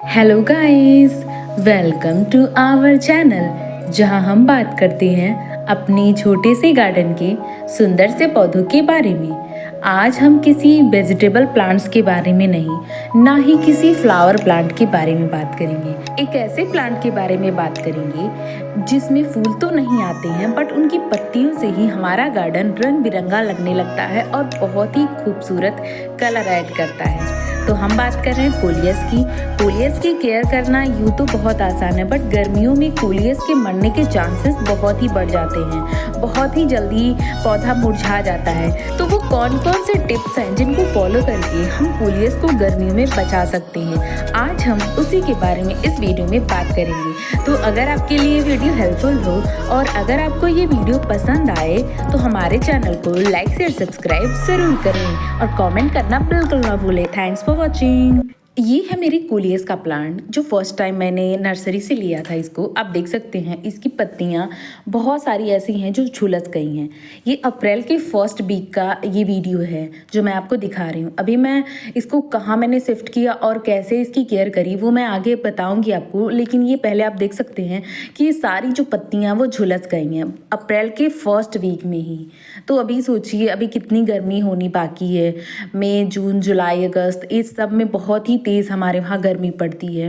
Hello guys, welcome to our channel जहां हम बात करते हैं अपनी छोटे से गार्डन के सुंदर से पौधों के बारे में। आज हम किसी वेजिटेबल प्लांट्स के बारे में नहीं, ना ही किसी फ्लावर प्लांट के बारे में बात करेंगे। एक ऐसे प्लांट के बारे में बात करेंगे जिसमें फूल तो नहीं आते हैं, बट उनकी पत्तियों से ही हमारा गार्डन रंग बिरंगा लगने लगता है और बहुत ही खूबसूरत कलर ऐड करता है। तो हम बात कर रहे हैं कोलियस की। कोलियस की केयर करना यूँ तो बहुत आसान है, बट गर्मियों में कोलियस के मरने के चांसेस बहुत ही बढ़ जाते हैं। बहुत ही जल्दी पौधा मुरझा जाता है। तो वो कौन कौन से टिप्स हैं जिनको फॉलो करके हम कोलियस को गर्मियों में बचा सकते हैं, आज हम उसी के बारे में इस वीडियो में बात करेंगे। तो अगर आपके लिए वीडियो हेल्पफुल हो और अगर आपको ये वीडियो पसंद आए तो हमारे चैनल को लाइक शेयर सब्सक्राइब ज़रूर करें और कमेंट करना बिल्कुल ना भूलें। Thanks for watching. ये है मेरी कोलियस का प्लांट जो फर्स्ट टाइम मैंने नर्सरी से लिया था। इसको आप देख सकते हैं, इसकी पत्तियां बहुत सारी ऐसी हैं जो झुलस गई हैं। ये अप्रैल के फर्स्ट वीक का ये वीडियो है जो मैं आपको दिखा रही हूँ। अभी मैं इसको कहाँ मैंने शिफ्ट किया और कैसे इसकी केयर करी वो मैं आगे बताऊँगी आपको, लेकिन ये पहले आप देख सकते हैं कि ये सारी जो पत्तियाँ वो झुलस गई हैं अप्रैल के फर्स्ट वीक में ही। तो अभी सोचिए अभी कितनी गर्मी होनी बाकी है। मई, जून, जुलाई, अगस्त इस सब में बहुत ही तेज़ हमारे वहाँ गर्मी पड़ती है।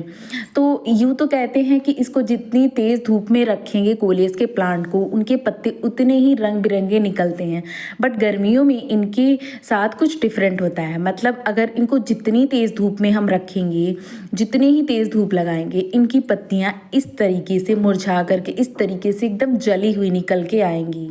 तो यूँ तो कहते हैं कि इसको जितनी तेज़ धूप में रखेंगे कोलियस के प्लांट को, उनके पत्ते उतने ही रंग बिरंगे निकलते हैं। बट गर्मियों में इनके साथ कुछ डिफरेंट होता है। मतलब अगर इनको जितनी तेज़ धूप में हम रखेंगे, जितनी ही तेज़ धूप लगाएंगे, इनकी पत्तियाँ इस तरीके से मुरझा करके इस तरीके से एकदम जली हुई निकल के आएंगी।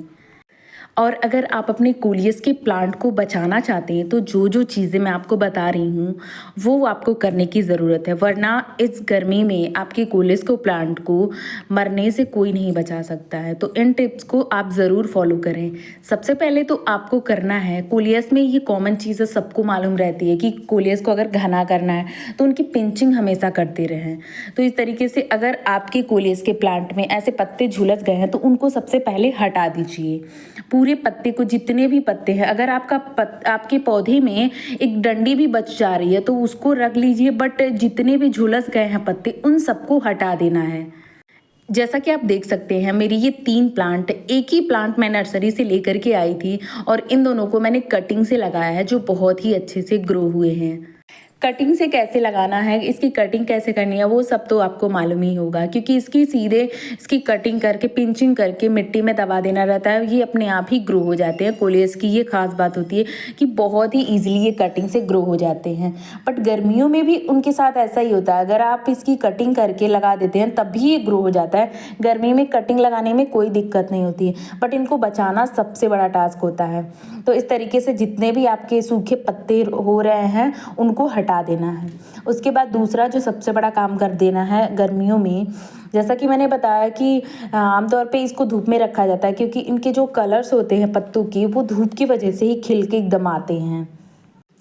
और अगर आप अपने कोलियस के प्लांट को बचाना चाहते हैं तो जो जो चीज़ें मैं आपको बता रही हूँ वो आपको करने की ज़रूरत है, वरना इस गर्मी में आपके कोलियस को प्लांट को मरने से कोई नहीं बचा सकता है। तो इन टिप्स को आप ज़रूर फॉलो करें। सबसे पहले तो आपको करना है, कोलियस में ये कॉमन चीज़ सबको मालूम रहती है कि कोलियस को अगर घना करना है तो उनकी पिंचिंग हमेशा करते रहें। तो इस तरीके से अगर आपके कोलियस के प्लांट में ऐसे पत्ते झुलस गए हैं तो उनको सबसे पहले हटा दीजिए। पूरे पत्ते को, जितने भी पत्ते हैं, अगर आपके पौधे में एक डंडी भी बच जा रही है तो उसको रख लीजिए, बट जितने भी झुलस गए हैं पत्ते उन सबको हटा देना है। जैसा कि आप देख सकते हैं मेरी ये 3 प्लांट, एक ही प्लांट मैं नर्सरी से लेकर के आई थी और इन दोनों को मैंने कटिंग से लगाया है जो बहुत ही अच्छे से ग्रो हुए हैं। कटिंग से कैसे लगाना है, इसकी कटिंग कैसे करनी है वो सब तो आपको मालूम ही होगा, क्योंकि इसकी कटिंग करके पिंचिंग करके मिट्टी में दबा देना रहता है। ये अपने आप ही ग्रो हो जाते हैं। कोलियस की ये खास बात होती है कि बहुत ही ईजिली ये कटिंग से ग्रो हो जाते हैं। बट गर्मियों में भी उनके साथ ऐसा ही होता है, अगर आप इसकी कटिंग करके लगा देते हैं तब भी ये ग्रो हो जाता है। गर्मी में कटिंग लगाने में कोई दिक्कत नहीं होती है, बट इनको बचाना सबसे बड़ा टास्क होता है। तो इस तरीके से जितने भी आपके सूखे पत्ते हो रहे हैं उनको हटा देना है। उसके बाद दूसरा जो सबसे बड़ा काम कर देना है गर्मियों में, जैसा कि मैंने बताया कि आमतौर पे इसको धूप में रखा जाता है क्योंकि इनके जो कलर्स होते हैं पत्तों के वो धूप की वजह से ही खिल के एकदम आते हैं।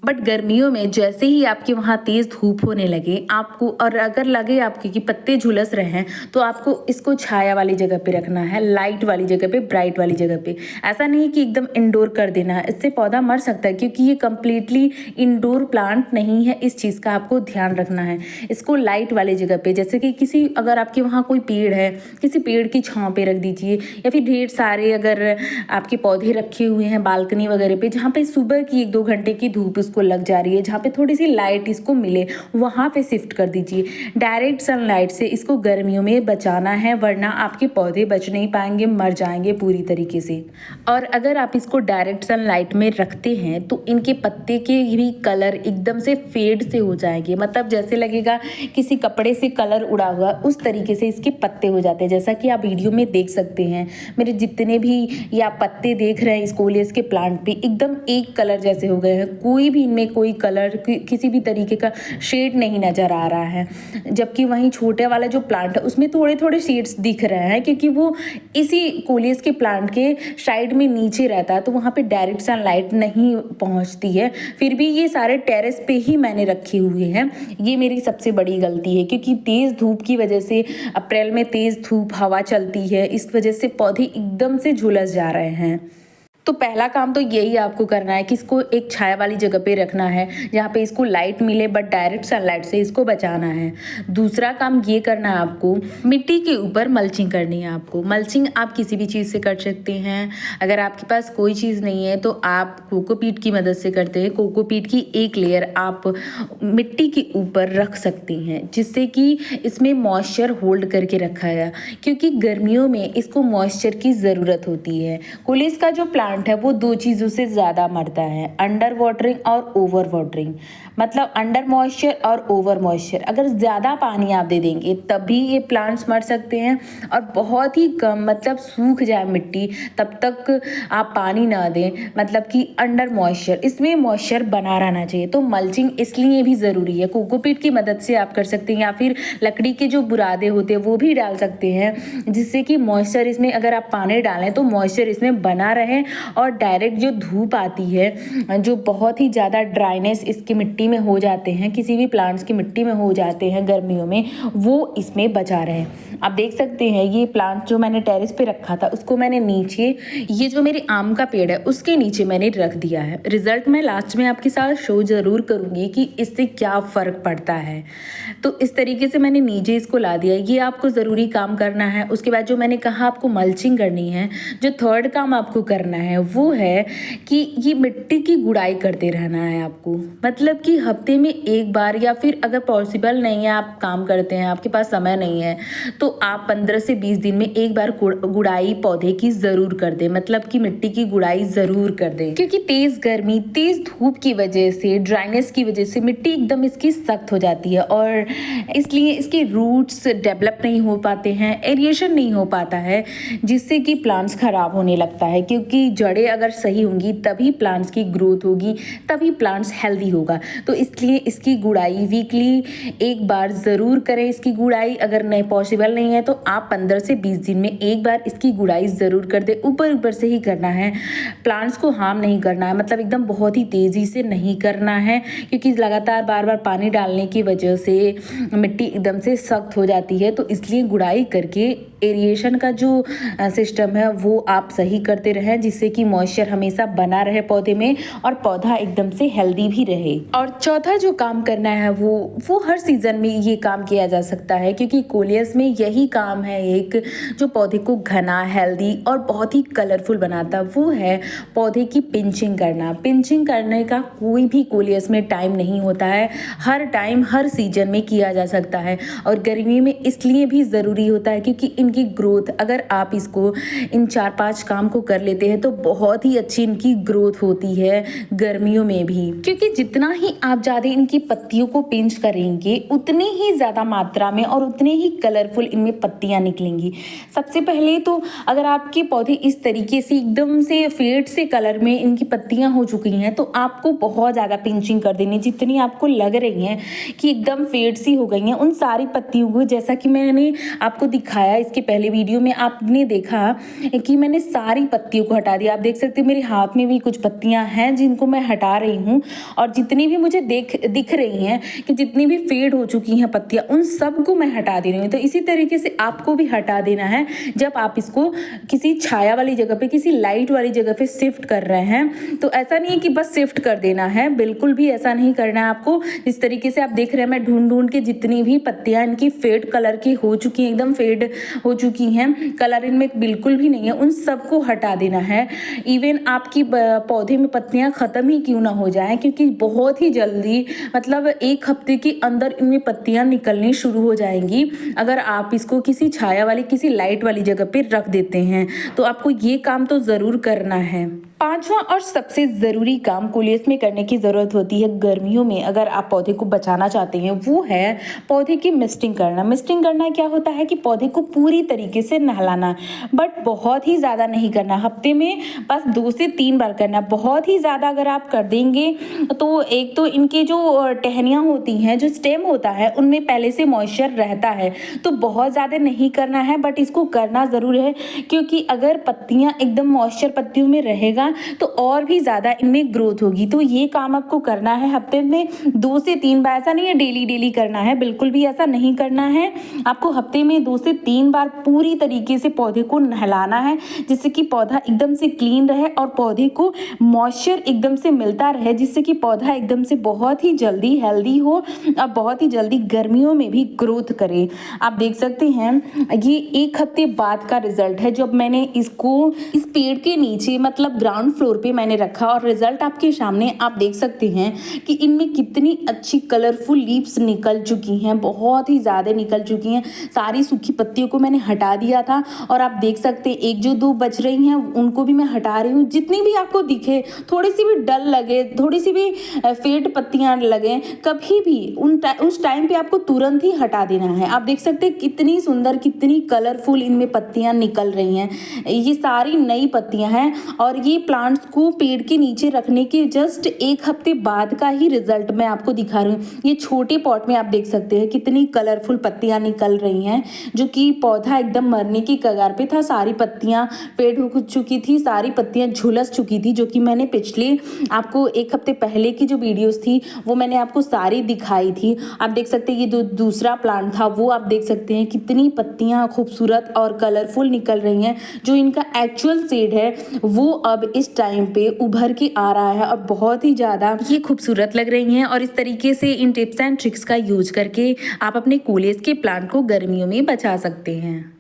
बट गर्मियों में जैसे ही आपके वहाँ तेज़ धूप होने लगे आपको, और अगर लगे आपके कि पत्ते झुलस रहे हैं, तो आपको इसको छाया वाली जगह पे रखना है, लाइट वाली जगह पे, ब्राइट वाली जगह पे। ऐसा नहीं कि एकदम इंडोर कर देना है, इससे पौधा मर सकता है क्योंकि ये कम्प्लीटली इंडोर प्लांट नहीं है। इस चीज़ का आपको ध्यान रखना है। इसको लाइट वाली जगह पे, जैसे कि अगर आपके वहाँ कोई पेड़ है, किसी पेड़ की छाँव पे रख दीजिए, या फिर ढेर सारे अगर आपके पौधे रखे हुए हैं बालकनी वगैरह पे जहाँ पे सुबह की 1-2 घंटे की धूप को लग जा रही है, जहाँ पे थोड़ी सी लाइट इसको मिले, वहाँ पे शिफ्ट कर दीजिए। डायरेक्ट सनलाइट से इसको गर्मियों में बचाना है, वरना आपके पौधे बच नहीं पाएंगे, मर जाएंगे पूरी तरीके से। और अगर आप इसको डायरेक्ट सनलाइट में रखते हैं तो इनके पत्ते के भी कलर एकदम से फेड से हो जाएंगे। मतलब जैसे लगेगा किसी कपड़े से कलर उड़ा हुआ, उस तरीके से इसके पत्ते हो जाते हैं। जैसा कि आप वीडियो में देख सकते हैं मेरे जितने भी ये आप पत्ते देख रहे हैं इस कोलियस के प्लांट पे एकदम एक कलर जैसे हो गए हैं। कोई भी इनमें कोई कलर किसी भी तरीके का शेड नहीं नज़र आ रहा है। जबकि वहीं छोटे वाला जो प्लांट है उसमें थोड़े थोड़े शेड्स दिख रहे हैं क्योंकि वो इसी कोलियस के प्लांट के साइड में नीचे रहता है, तो वहाँ पे डायरेक्ट सनलाइट नहीं पहुँचती है। फिर भी ये सारे टेरेस पे ही मैंने रखे हुए हैं। ये मेरी सबसे बड़ी गलती है क्योंकि तेज़ धूप की वजह से, अप्रैल में तेज़ धूप हवा चलती है, इस वजह से पौधे एकदम से झुलस जा रहे हैं। तो पहला काम तो यही आपको करना है कि इसको एक छाया वाली जगह पे रखना है जहाँ पे इसको लाइट मिले, बट डायरेक्ट सनलाइट से इसको बचाना है। दूसरा काम ये करना है आपको, मिट्टी के ऊपर मल्चिंग करनी है आपको। मल्चिंग आप किसी भी चीज़ से कर सकते हैं। अगर आपके पास कोई चीज़ नहीं है तो आप कोकोपीट की मदद से करते हैं। कोकोपीट की एक लेयर आप मिट्टी के ऊपर रख सकती हैं जिससे कि इसमें मॉइस्चर होल्ड करके रखा है, क्योंकि गर्मियों में इसको मॉइस्चर की ज़रूरत होती है। कोलियस का जो प्लांट है वो दो चीज़ों से ज़्यादा मरता है, अंडर वाटरिंग और ओवर वाटरिंग। मतलब अंडर मॉइस्चर और ओवर मॉइस्चर, अगर ज़्यादा पानी आप दे देंगे तभी ये प्लांट्स मर सकते हैं, और बहुत ही कम मतलब सूख जाए मिट्टी तब तक आप पानी ना दें, मतलब कि अंडर मॉइस्चर, इसमें मॉइस्चर बना रहना चाहिए। तो मल्चिंग इसलिए भी ज़रूरी है। कोकोपीट की मदद से आप कर सकते हैं, या फिर लकड़ी के जो बुरादे होते हैं वो भी डाल सकते हैं, जिससे कि मॉइस्चर इसमें, अगर आप पानी डालें तो मॉइस्चर इसमें बना रहे, और डायरेक्ट जो धूप आती है, जो बहुत ही ज़्यादा ड्राइनेस इसकी मिट्टी में हो जाते हैं, किसी भी प्लांट्स की मिट्टी में हो जाते हैं गर्मियों में, वो इसमें बचा रहे। आप देख सकते हैं ये प्लांट जो मैंने टेरेस पे रखा था उसको मैंने नीचे, ये जो मेरे आम का पेड़ है उसके नीचे मैंने रख दिया है। रिजल्ट मैं लास्ट में आपके साथ शो ज़रूर करूँगी कि इससे क्या फ़र्क पड़ता है। तो इस तरीके से मैंने नीचे इसको ला दिया। ये आपको ज़रूरी काम करना है। उसके बाद जो मैंने कहा आपको मल्चिंग करनी है, जो थर्ड काम आपको करना है वो है कि ये मिट्टी की गुड़ाई करते रहना है आपको। मतलब कि हफ्ते में एक बार, या फिर अगर पॉसिबल नहीं है, आप काम करते हैं, आपके पास समय नहीं है, तो आप 15 से 20 दिन में एक बार गुड़ाई पौधे की ज़रूर कर दें। मतलब कि मिट्टी की गुड़ाई ज़रूर कर दें, क्योंकि तेज़ गर्मी, तेज़ धूप की वजह से, ड्राइनेस की वजह से मिट्टी एकदम इसकी सख्त हो जाती है, और इसलिए इसके रूट्स डेवलप नहीं हो पाते हैं, एरिएशन नहीं हो पाता है, जिससे कि प्लांट्स ख़राब होने लगता है। क्योंकि जड़ें अगर सही होंगी तभी प्लांट्स की ग्रोथ होगी, तभी प्लांट्स हेल्दी होगा। तो इसलिए इसकी गुड़ाई वीकली एक बार ज़रूर करें। इसकी गुड़ाई अगर नहीं पॉसिबल नहीं है तो आप 15 से 20 दिन में एक बार इसकी गुड़ाई ज़रूर कर दें। ऊपर ऊपर से ही करना है, प्लांट्स को हार्म नहीं करना है, मतलब एकदम बहुत ही तेज़ी से नहीं करना है, क्योंकि लगातार बार बार पानी डालने की वजह से मिट्टी एकदम से सख्त हो जाती है। तो इसलिए गुड़ाई करके एरिएशन का जो सिस्टम है वो आप सही करते रहें, जिससे कि मॉइस्चर हमेशा बना रहे पौधे में और पौधा एकदम से हेल्दी भी रहे। और चौथा जो काम करना है वो हर सीज़न में ये काम किया जा सकता है, क्योंकि कोलियस में यही काम है एक जो पौधे को घना, हेल्दी और बहुत ही कलरफुल बनाता, वो है पौधे की पिंचिंग करना। पिंचिंग करने का कोई भी कोलियस में टाइम नहीं होता है, हर टाइम हर सीजन में किया जा सकता है। और गर्मी में इसलिए भी ज़रूरी होता है क्योंकि इनकी ग्रोथ, अगर आप इसको इन 4-5 काम को कर लेते हैं तो बहुत ही अच्छी इनकी ग्रोथ होती है गर्मियों में भी। क्योंकि जितना ही आप ज़्यादा इनकी पत्तियों को पिंच करेंगे उतनी ही ज़्यादा मात्रा में और उतने ही कलरफुल इनमें पत्तियां निकलेंगी। सबसे पहले तो अगर आपके पौधे इस तरीके से एकदम से फेड से कलर में इनकी पत्तियां हो चुकी हैं तो आपको बहुत ज़्यादा पिंचिंग कर देनी, जितनी आपको लग रही हैं कि एकदम फेड सी हो गई हैं, उन सारी पत्तियों को, जैसा कि मैंने आपको दिखाया इसके पहले वीडियो में, आपने देखा कि मैंने सारी पत्तियों को हटा दिया। आप देख सकते हैं मेरे हाथ में भी कुछ पत्तियां हैं जिनको मैं हटा रही हूँ, और जितनी भी मुझे दिख रही हैं कि जितनी भी फेड हो चुकी हैं पत्तियां, उन सब को मैं हटा दे रही हूँ। तो इसी तरीके से आपको भी हटा देना है जब आप इसको किसी छाया वाली जगह पे, किसी लाइट वाली जगह पे शिफ्ट कर रहे हैं। तो ऐसा नहीं है कि बस शिफ्ट कर देना है, बिल्कुल भी ऐसा नहीं करना है आपको। जिस तरीके से आप देख रहे हैं मैं ढूंढ के जितनी भी पत्तियां इनकी फेड कलर की हो चुकी हैं, एकदम फेड हो चुकी हैं, कलर इनमें बिल्कुल भी नहीं है, उन सबको हटा देना है। इवन आपकी पौधे में पत्तियां ख़त्म ही क्यों ना हो जाएं, क्योंकि बहुत ही जल्दी, मतलब 1 हफ्ते के अंदर इनमें पत्तियां निकलनी शुरू हो जाएंगी अगर आप इसको किसी छाया वाली, किसी लाइट वाली जगह पे रख देते हैं। तो आपको ये काम तो ज़रूर करना है। 5वां और सबसे ज़रूरी काम कोलियस में करने की ज़रूरत होती है गर्मियों में, अगर आप पौधे को बचाना चाहते हैं, वो है पौधे की मिस्टिंग करना। मिस्टिंग करना क्या होता है कि पौधे को पूरी तरीके से नहलाना, बट बहुत ही ज़्यादा नहीं करना, हफ्ते में बस 2 से 3 बार करना। बहुत ही ज़्यादा अगर आप कर देंगे तो एक तो इनके जो टहनियाँ होती हैं, जो स्टेम होता है, उनमें पहले से मॉइस्चर रहता है, तो बहुत ज़्यादा नहीं करना है, बट इसको करना ज़रूर है। क्योंकि अगर पत्तियाँ एकदम मॉइस्चर पत्तियों में रहेगा मिलेगा तो और भी ज़्यादा इनमें ग्रोथ होगी। तो ये काम आपको करना है हफ्ते में 2 से 3 बार, ऐसा नहीं है डेली डेली करना है, बिल्कुल भी ऐसा नहीं करना है। आपको हफ्ते में 2 से 3 बार पूरी तरीके से पौधे को नहलाना है, जिससे कि पौधा एकदम से क्लीन रहे और पौधे को मॉइस्चर एकदम से मिलता रहे, जिससे कि पौधा एकदम से बहुत ही जल्दी हेल्दी हो और बहुत ही जल्दी गर्मियों में भी ग्रोथ करे। आप देख सकते हैं ये 1 हफ्ते बाद का रिजल्ट है, जब मैंने इसको इस पेड़ के नीचे मतलब ग्राउंड फ्लोर पे मैंने रखा और रिजल्ट आपके सामने आप देख सकते हैं कि इनमें कितनी अच्छी कलरफुल लीव्स निकल चुकी हैं, बहुत ही ज़्यादा निकल चुकी हैं। सारी सूखी पत्तियों को मैंने हटा दिया था और आप देख सकते हैं एक जो 2 बच रही हैं उनको भी मैं हटा रही हूँ। जितनी भी आपको दिखे, थोड़ी सी भी डल लगे, थोड़ी सी भी फेड पत्तियाँ लगे, कभी भी उस टाइम पे आपको तुरंत ही हटा देना है। आप देख सकते हैं कितनी सुंदर, कितनी कलरफुल इनमें पत्तियाँ निकल रही हैं। ये सारी नई पत्तियाँ हैं और ये प्लांट्स को पेड़ के नीचे रखने के जस्ट 1 हफ्ते बाद का ही रिजल्ट मैं आपको दिखा रही हूँ। ये छोटे पॉट में आप देख सकते हैं कितनी कलरफुल पत्तियाँ निकल रही हैं, जो कि पौधा एकदम मरने की कगार पे था। सारी पत्तियाँ फेड हो चुकी थी, सारी पत्तियाँ झुलस चुकी थी, जो कि मैंने पिछले आपको 1 हफ्ते पहले की जो वीडियोस थी वो मैंने आपको सारी दिखाई थी। आप देख सकते हैं ये जो दूसरा प्लांट था वो आप देख सकते हैं कितनी पत्तियाँ खूबसूरत और कलरफुल निकल रही हैं। जो इनका एक्चुअल शेड है वो अब इस टाइम पे उभर के आ रहा है और बहुत ही ज़्यादा ये खूबसूरत लग रही हैं। और इस तरीके से इन टिप्स एंड ट्रिक्स का यूज करके आप अपने कोलेस के प्लांट को गर्मियों में बचा सकते हैं।